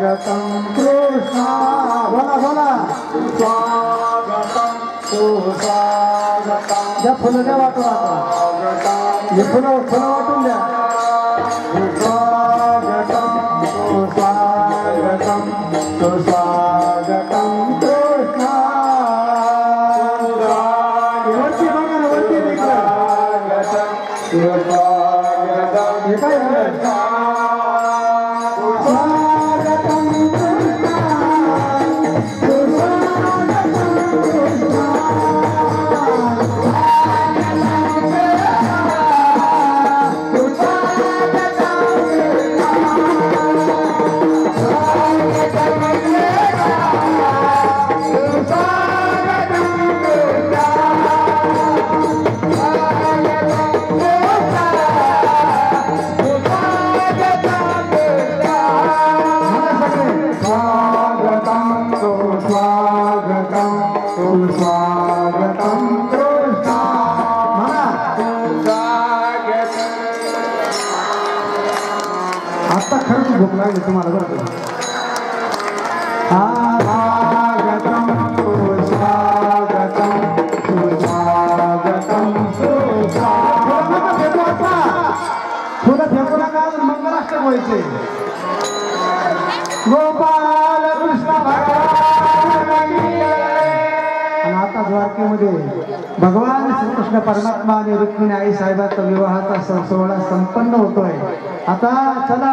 स्वागतम कृष्ण बोला बोला स्वागतम सुस्वागतम या फुलं द्या वाटून आता हे फुलं वाटून द्या स्वागतम सुस्वागतम सुस्वागतम कृष्ण वरती बघा ना वरती स्वागतम हे काय आता खरंच भूक लागली तुम्हाला बरं स्वागतम सुस्वागतम सुस्वागतम फुलं फेकू नका मंगलाष्टक व्हायचे गोपाल कृष्ण भगवान आणि आता द्वारकेमध्ये भगवान श्रीकृष्ण परमात्मा आणि रुक्मिणी आई साहेबांचा विवाहाचा सोहळा संपन्न होतोय आता चला